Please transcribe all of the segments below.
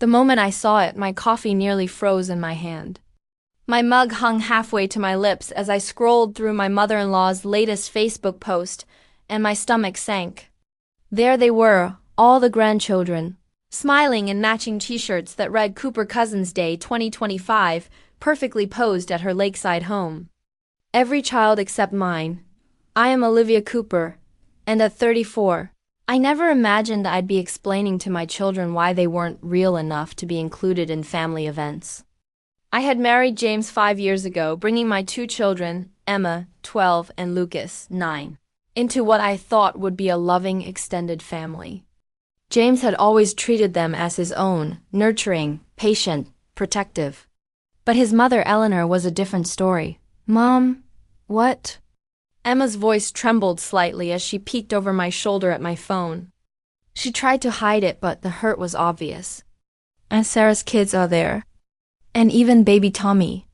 The moment I saw it, my coffee nearly froze in my hand. My mug hung halfway to my lips as I scrolled through my mother-in-law's latest Facebook post, and my stomach sank. There they were, all the grandchildren, smiling in matching t-shirts that read Cooper Cousins Day 2025, perfectly posed at her lakeside home. Every child except mine. I am Olivia Cooper, and at 34, I never imagined I'd be explaining to my children why they weren't real enough to be included in family events. I had married James 5 years ago, bringing my 2 children, Emma, 12, and Lucas, 9, into what I thought would be a loving, extended family. James had always treated them as his own, nurturing, patient, protective. But his mother, Eleanor, was a different story. Mom, what? Emma's voice trembled slightly as she peeked over my shoulder at my phone. She tried to hide it, but the hurt was obvious. Aunt Sarah's kids are there. And even baby Tommy.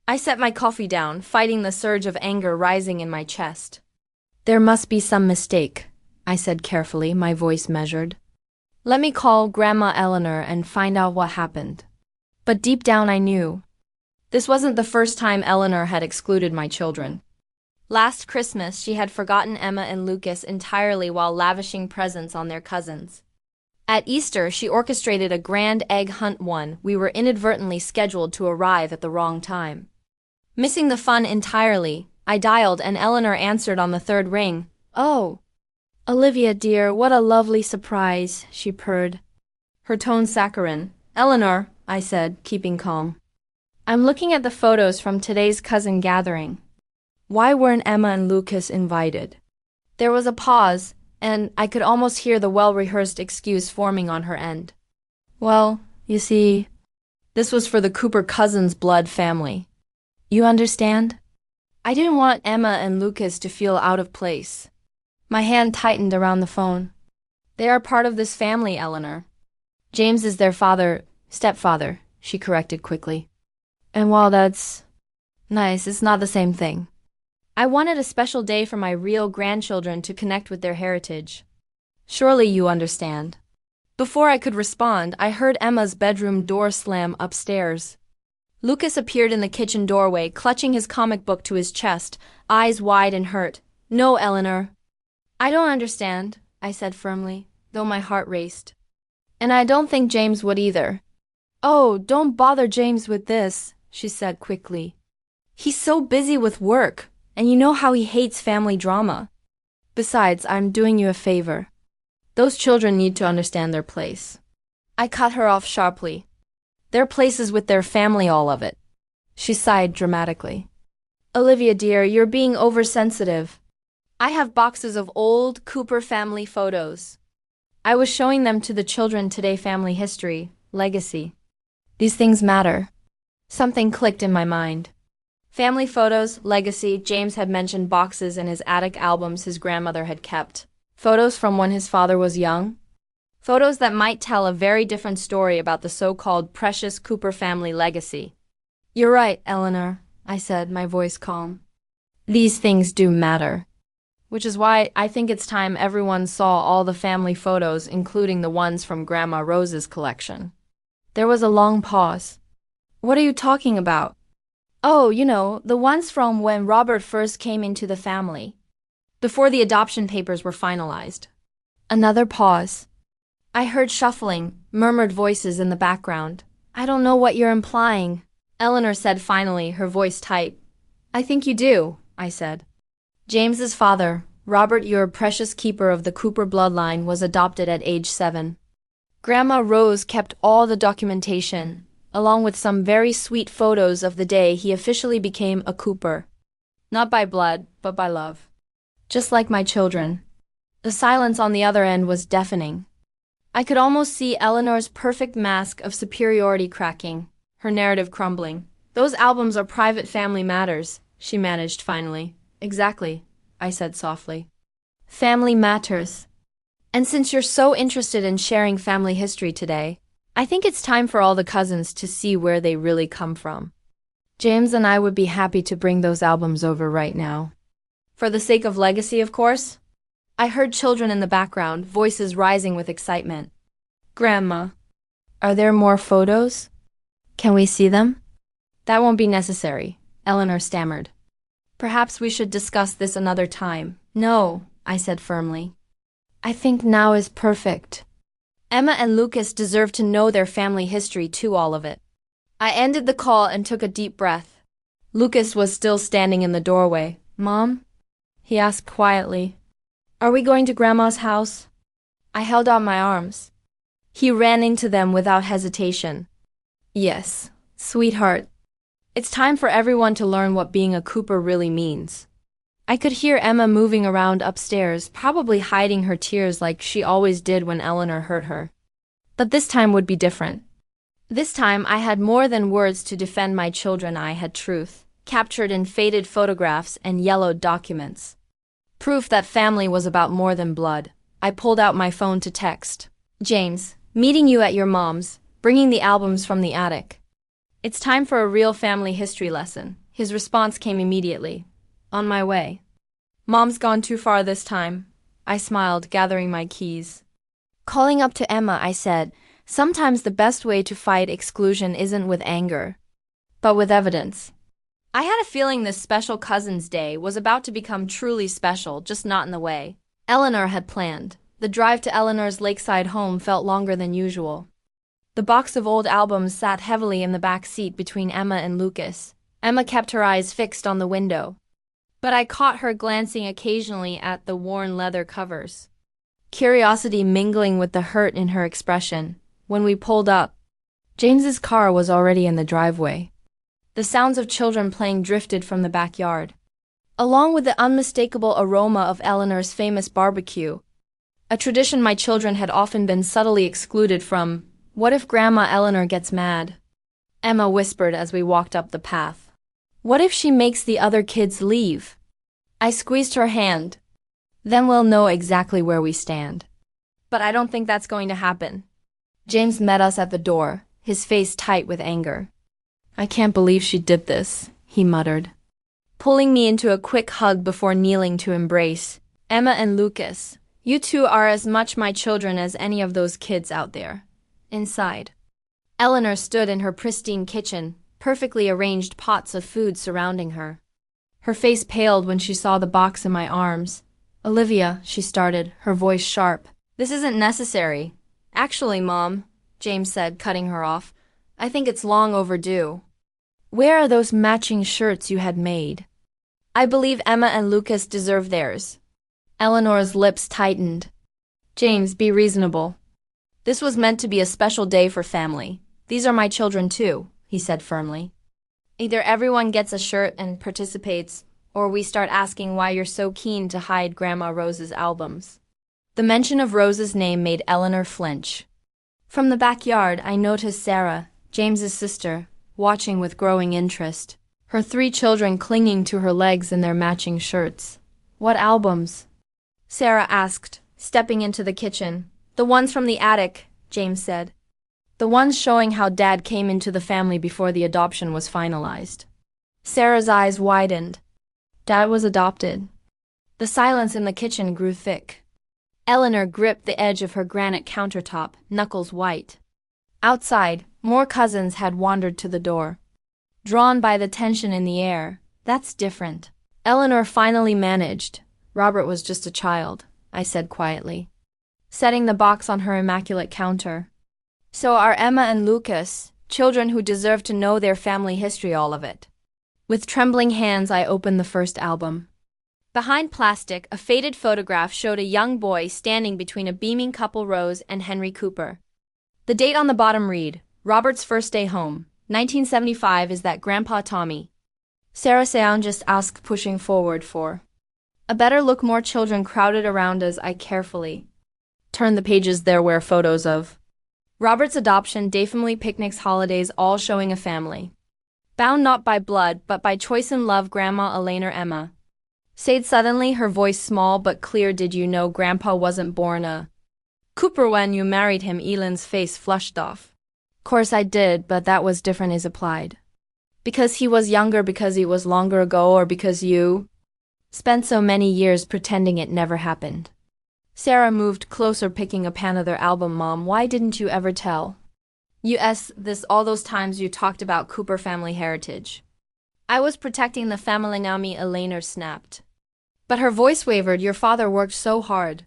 I set my coffee down, fighting the surge of anger rising in my chest. There must be some mistake, I said carefully, my voice measured. Let me call Grandma Eleanor and find out what happened. But deep down I knew. This wasn't the first time Eleanor had excluded my children. Last Christmas, she had forgotten Emma and Lucas entirely while lavishing presents on their cousins. At Easter, she orchestrated a grand egg hunt we were inadvertently scheduled to arrive at the wrong time. Missing the fun entirely, I dialed and Eleanor answered on the 3rd ring. Oh, Olivia dear, what a lovely surprise, she purred. Her tone saccharine. Eleanor, I said, keeping calm. I'm looking at the photos from today's cousin gathering. Why weren't Emma and Lucas invited? There was a pause, and I could almost hear the well-rehearsed excuse forming on her end. Well, you see, this was for the Cooper Cousins blood family. You understand? I didn't want Emma and Lucas to feel out of place. My hand tightened around the phone. They are part of this family, Eleanor. James is their stepfather, she corrected quickly. And while that's nice, it's not the same thing. I wanted a special day for my real grandchildren to connect with their heritage. Surely you understand. Before I could respond, I heard Emma's bedroom door slam upstairs. Lucas appeared in the kitchen doorway, clutching his comic book to his chest, eyes wide and hurt. No, Eleanor. I don't understand, I said firmly, though my heart raced. And I don't think James would either. Oh, don't bother James with this, she said quickly. He's so busy with work. And you know how he hates family drama. Besides, I'm doing you a favor. Those children need to understand their place. I cut her off sharply. Their place is with their family, all of it. She sighed dramatically. Olivia dear, you're being oversensitive. I have boxes of old Cooper family photos. I was showing them to the children today. Family history, legacy. These things matter. Something clicked in my mind. Family photos, legacy. James had mentioned boxes in his attic albums his grandmother had kept. Photos from when his father was young. Photos that might tell a very different story about the so-called precious Cooper family legacy. You're right, Eleanor, I said, my voice calm. These things do matter. Which is why I think it's time everyone saw all the family photos, including the ones from Grandma Rose's collection. There was a long pause. What are you talking about? Oh, you know, the ones from when Robert first came into the family, before the adoption papers were finalized. Another pause. I heard shuffling, murmured voices in the background. I don't know what you're implying, Eleanor said finally, her voice tight. I think you do, I said. James's father, Robert, your precious keeper of the Cooper bloodline, was adopted at age 7. Grandma Rose kept all the documentation, along with some very sweet photos of the day he officially became a Cooper. Not by blood, but by love. Just like my children. The silence on the other end was deafening. I could almost see Eleanor's perfect mask of superiority cracking, her narrative crumbling. Those albums are private family matters, she managed finally. Exactly, I said softly. Family matters. And since you're so interested in sharing family history today, I think it's time for all the cousins to see where they really come from. James and I would be happy to bring those albums over right now. For the sake of legacy, of course. I heard children in the background, voices rising with excitement. Grandma, Are there more photos? Can we see them? That won't be necessary, Eleanor stammered. Perhaps we should discuss this another time. No, I said firmly. I think now is perfect. Emma and Lucas deserve to know their family history too, all of it. I ended the call and took a deep breath. Lucas was still standing in the doorway. Mom? He asked quietly. Are we going to Grandma's house? I held out my arms. He ran into them without hesitation. Yes, sweetheart. It's time for everyone to learn what being a Cooper really means. I could hear Emma moving around upstairs, probably hiding her tears like she always did when Eleanor hurt her. But this time would be different. This time I had more than words to defend my children. I had truth, captured in faded photographs and yellowed documents. Proof that family was about more than blood. I pulled out my phone to text. James, meeting you at your mom's, bringing the albums from the attic. It's time for a real family history lesson. His response came immediately. On my way. Mom's gone too far this time. I smiled, gathering my keys. Calling up to Emma, I said, sometimes the best way to fight exclusion isn't with anger, but with evidence. I had a feeling this special Cousin's Day was about to become truly special, just not in the way Eleanor had planned. The drive to Eleanor's lakeside home felt longer than usual. The box of old albums sat heavily in the back seat between Emma and Lucas. Emma kept her eyes fixed on the window, but I caught her glancing occasionally at the worn leather covers. Curiosity mingling with the hurt in her expression. When we pulled up, James's car was already in the driveway. The sounds of children playing drifted from the backyard, along with the unmistakable aroma of Eleanor's famous barbecue, a tradition my children had often been subtly excluded from. What if Grandma Eleanor gets mad? Emma whispered as we walked up the path. What if she makes the other kids leave? I squeezed her hand. Then we'll know exactly where we stand. But I don't think that's going to happen. James met us at the door, his face tight with anger. I can't believe she did this, he muttered, pulling me into a quick hug before kneeling to embrace. Emma and Lucas, you two are as much my children as any of those kids out there. Inside. Eleanor stood in her pristine kitchen, perfectly arranged pots of food surrounding her. Her face paled when she saw the box in my arms. Olivia, she started, her voice sharp. This isn't necessary. Actually, Mom, James said, cutting her off, I think it's long overdue. Where are those matching shirts you had made? I believe Emma and Lucas deserve theirs. Eleanor's lips tightened. James, be reasonable. This was meant to be a special day for family. These are my children too, he said firmly. Either everyone gets a shirt and participates, or we start asking why you're so keen to hide Grandma Rose's albums. The mention of Rose's name made Eleanor flinch. From the backyard, I noticed Sarah, James's sister, watching with growing interest, her 3 children clinging to her legs in their matching shirts. What albums? Sarah asked, stepping into the kitchen. The ones from the attic, James said. The ones showing how Dad came into the family before the adoption was finalized. Sarah's eyes widened. Dad was adopted. The silence in the kitchen grew thick. Eleanor gripped the edge of her granite countertop, knuckles white. Outside, more cousins had wandered to the door. Drawn by the tension in the air, that's different. Eleanor finally managed. Robert was just a child, I said quietly, setting the box on her immaculate counter. So are Emma and Lucas, children who deserve to know their family history, all of it. With trembling hands, I opened the first album. Behind plastic, a faded photograph showed a young boy standing between a beaming couple Rose and Henry Cooper. The date on the bottom read, Robert's first day home, 1975. Is that Grandpa Tommy? Sarah Seon just asked, pushing forward for a better look. More children crowded around as I carefully turned the pages. There were photos of Robert's adoption, day, family picnics, holidays, all showing a family bound not by blood but by choice and love. Grandma Elaine or Emma said suddenly, her voice small but clear. Did you know Grandpa wasn't born a Cooper when you married him? Ellen's face flushed off. Course I did, but that was different is applied. Because he was younger, because it was longer ago, or because you spent so many years pretending it never happened. Sarah moved closer, picking up another album. Mom, why didn't you ever tell? This all those times you talked about Cooper family heritage. I was protecting the family now me Elena snapped. But her voice wavered. Your father worked so hard.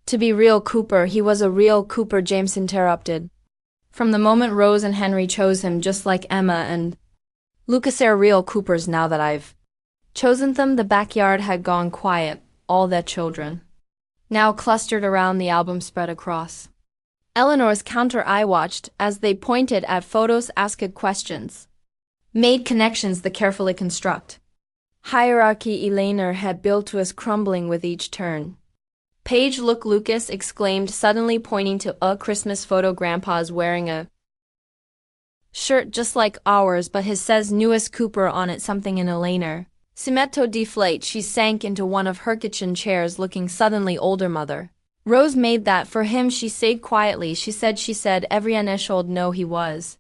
To be real Cooper, he was a real Cooper, James interrupted. From the moment Rose and Henry chose him, just like Emma and Lucas are real Coopers now that I've chosen them. The backyard had gone quiet, all their children now clustered around the album spread across Eleanor's counter. I watched as they pointed at photos, asked questions, made connections the carefully construct hierarchy Elena had built was crumbling with each turn. Page, look, Lucas exclaimed suddenly, pointing to a Christmas photo. Grandpa's wearing a shirt just like ours, but his says newest Cooper on it, something in Elena. Cimetto deflate. She sank into one of her kitchen chairs, looking suddenly older. Mother Rose made that for him, she said quietly. She said every initial'd know he was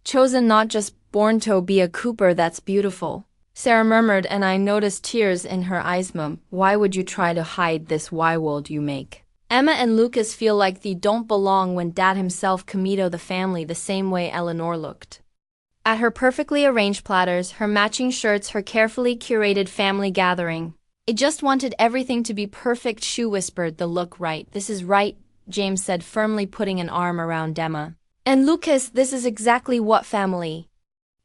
chosen, not just born to be a Cooper. That's beautiful, Sarah murmured, and I noticed tears in her eyes. Mum, why would you try to hide this? Why would you make Emma and Lucas feel like they don't belong when Dad himself committed the family the same way? Eleanor looked at her perfectly arranged platters, her matching shirts, her carefully curated family gathering. It just wanted everything to be perfect. She whispered, the look right. This is right, James said firmly, putting an arm around Emma. And Lucas, this is exactly what family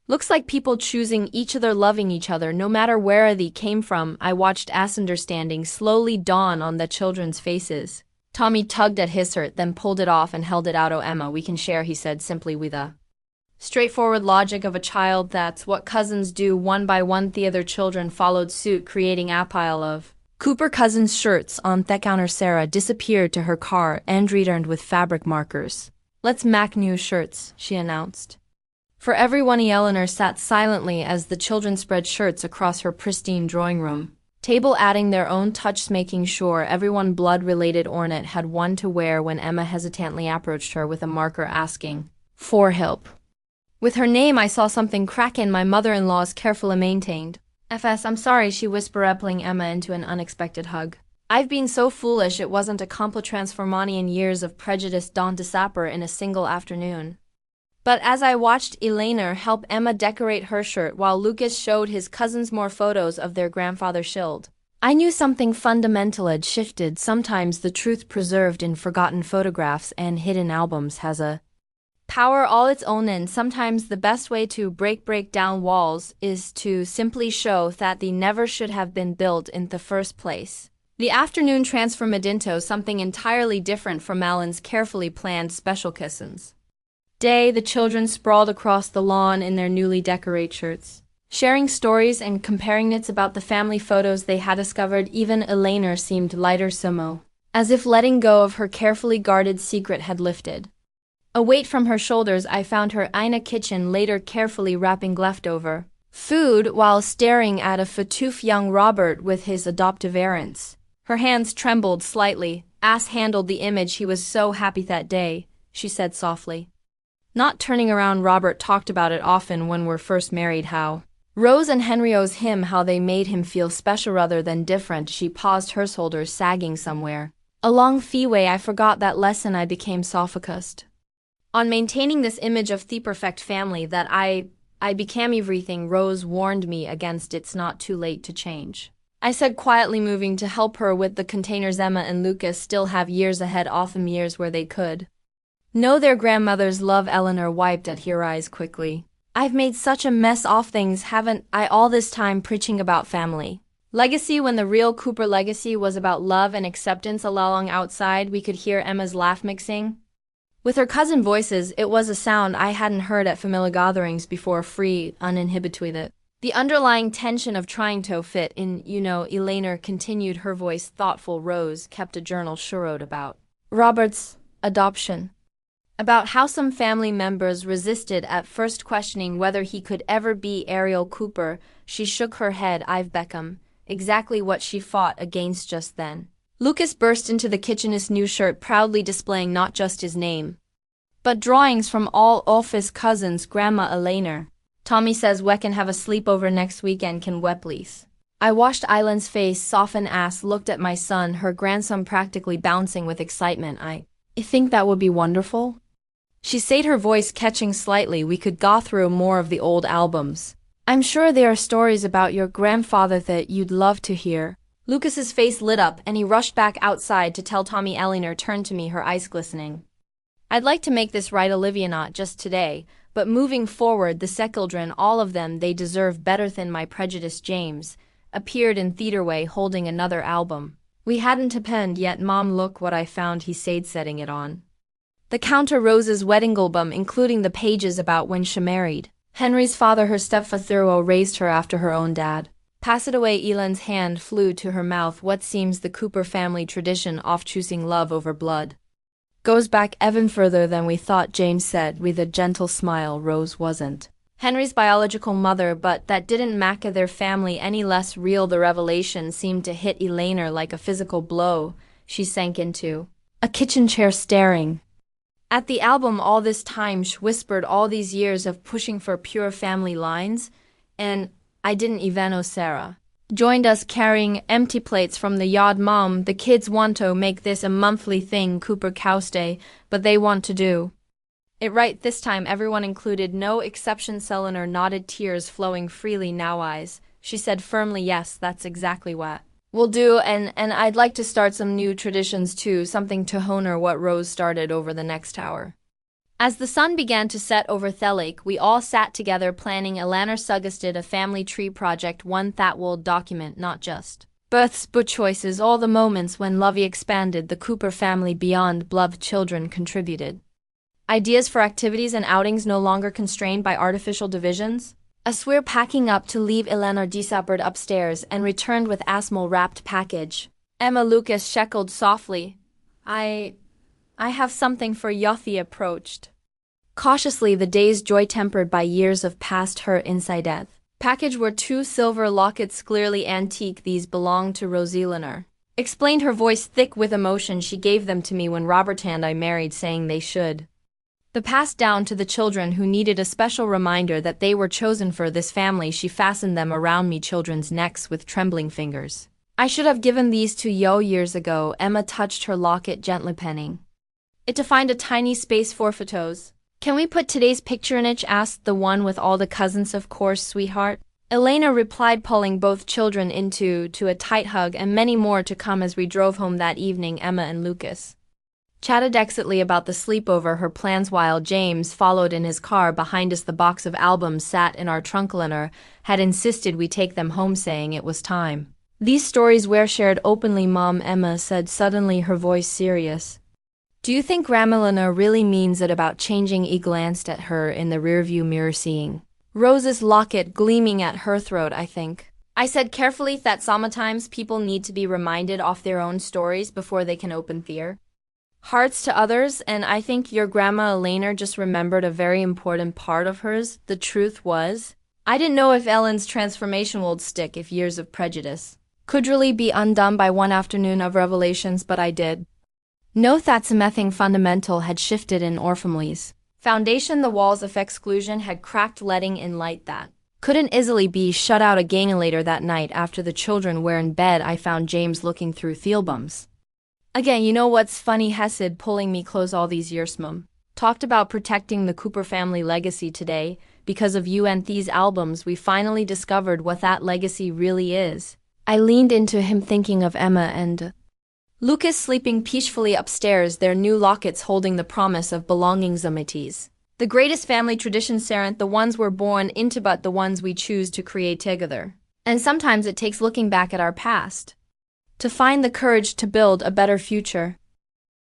looks like. People choosing each other, loving each other, no matter where they came from. I watched as understanding slowly dawn on the children's faces. Tommy tugged at his shirt, then pulled it off and held it out. Oh, Emma, we can share, he said simply with a straightforward logic of a child. That's what cousins do. One by one, the other children followed suit, creating a pile of Cooper cousins' shirts on the counter. Sarah disappeared to her car and returned with fabric markers. Let's make new shirts, she announced. For everyone, Eleanor sat silently as the children spread shirts across her pristine drawing room table, adding their own touches, making sure everyone blood-related ornate had one to wear. When Emma hesitantly approached her with a marker, asking for help with her name, I saw something crack in my mother-in-law's carefully maintained FS. I'm sorry, she whispered, pulling Emma into an unexpected hug. I've been so foolish. It wasn't a complete transformation. Years of prejudice don't disappear in a single afternoon. But as I watched Elena help Emma decorate her shirt while Lucas showed his cousins more photos of their grandfather shield, I knew something fundamental had shifted. Sometimes the truth preserved in forgotten photographs and hidden albums has a power all its own, and sometimes the best way to break down walls is to simply show that they never should have been built in the first place. The afternoon transformed into something entirely different from Alan's carefully planned special Christmas day. The children sprawled across the lawn in their newly decorated shirts, sharing stories and comparing notes about the family photos they had discovered. Even Elena seemed lighter somehow, as if letting go of her carefully guarded secret had lifted a weight from her shoulders. I found her in a kitchen later, carefully wrapping leftover food while staring at a fatoof young Robert with his adoptive parents. Her hands trembled slightly. As handled the image, he was so happy that day, she said softly, not turning around. Robert talked about it often when we're first married, how Rose and Henry owes him, how they made him feel special rather than different. She paused, her shoulders sagging somewhere along Feeway. I forgot that lesson. I became so focused on maintaining this image of the perfect family that I became everything Rose warned me against. It's not too late to change, I said quietly, moving to help her with the containers. Emma and Lucas still have years ahead, often years where they could know their grandmother's love. Eleanor wiped at her eyes quickly. I've made such a mess of things, haven't I, all this time preaching about family legacy when the real Cooper legacy was about love and acceptance. Along outside, we could hear Emma's laugh mixing with her cousin voices. It was a sound I hadn't heard at familiar gatherings before, free, uninhibited. The underlying tension of trying to fit in, Elena continued, her voice thoughtful. Rose kept a journal she wrote about Robert's adoption, about how some family members resisted at first, questioning whether he could ever be Ariel Cooper. She shook her head. I've Beckham, exactly what she fought against just then. Lucas burst into the kitchen, his new shirt proudly displaying not just his name, but drawings from all of his cousins. Grandma Elena, Tommy says we can have a sleepover next weekend, can we please? I watched Island's face soften as looked at my son, her grandson practically bouncing with excitement. I think that would be wonderful. She said, her voice catching slightly. We could go through more of the old albums. I'm sure there are stories about your grandfather that you'd love to hear. Lucas's face lit up, and he rushed back outside to tell Tommy. Eleanor turned to me, her eyes glistening. I'd like to make this right, Olivia, not just today, but moving forward. The children, all of them, they deserve better than my prejudice. James appeared in theaterway holding another album. We hadn't opened yet, Mom. Look what I found, he said, setting it on the counter. Rose's wedding album, including the pages about when she married Henry's father. Her stepfather raised her after her own dad passed away. Ellen's hand flew to her mouth. What seems the Cooper family tradition of choosing love over blood goes back even further than we thought, James said with a gentle smile. Rose wasn't Henry's biological mother, but that didn't make their family any less real. The revelation seemed to hit Eleanor like a physical blow. She sank into a kitchen chair, staring at the album. All this time, she whispered, all these years of pushing for pure family lines, and I didn't even know Sarah joined us carrying empty plates from the yard. Mom, the kids want to make this a monthly thing, Cooper Cows Day, but they want to do it right this time, everyone included, no exceptions. Eleanor nodded, tears flowing freely now eyes. She said firmly, yes, that's exactly what we'll do, and I'd like to start some new traditions too, something to honor what Rose started over the next hour. As the sun began to set over the lake, we all sat together planning. Eleanor suggested a family tree project, one that will document not just births but choices, all the moments when love expanded. The Cooper family beyond blood. Children contributed ideas for activities and outings, no longer constrained by artificial divisions. As we're packing up to leave, Eleanor disappeared upstairs and returned with a small-wrapped package. Emma. Lucas sheckled softly. I have something for you. He approached cautiously, the day's joy tempered by years of past hurt. Inside that package were two silver lockets, clearly antique. These belonged to Rose. Eleanor explained, her voice thick with emotion. She gave them to me when Robert and I married, saying they should the passed down to the children who needed a special reminder that they were chosen for this family. She fastened them around me children's necks with trembling fingers. I should have given these to you years ago. Emma touched her locket gently, penning it to find a tiny space for photos. Can we put today's picture in it? Asked the one with all the cousins. Of course, sweetheart, Elena replied, pulling both children into a tight hug, and many more to come. As we drove home that evening, Emma and Lucas chatted excitedly about the sleepover, her plans, while James followed in his car behind us. The box of albums sat in our trunk. Eleanor had insisted we take them home, saying it was time these stories were shared openly. Mom, Emma said suddenly, her voice serious, do you think Grandma Eleanor really means it about changing? He glanced at her in the rearview mirror, seeing Rose's locket gleaming at her throat. I think, I said carefully, that sometimes people need to be reminded of their own stories before they can open their hearts to others, and I think your Grandma Eleanor just remembered a very important part of hers. The truth was, I didn't know if Ellen's transformation would stick, if years of prejudice could really be undone by one afternoon of revelations, but I did know that something fundamental had shifted in our family's foundation. The walls of exclusion had cracked, letting in light that couldn't easily be shut out again. Later that night, after the children were in bed, I found James looking through the albums again. You know what's funny, he said, pulling me close, all these years Mom talked about protecting the Cooper family legacy. Today, because of you and these albums, we finally discovered what that legacy really is. I leaned into him, thinking of Emma and Lucas sleeping peacefully upstairs, their new lockets holding the promise of belongings. Amities, the greatest family traditions aren't the ones we're born into, but the ones we choose to create together. And sometimes it takes looking back at our past to find the courage to build a better future.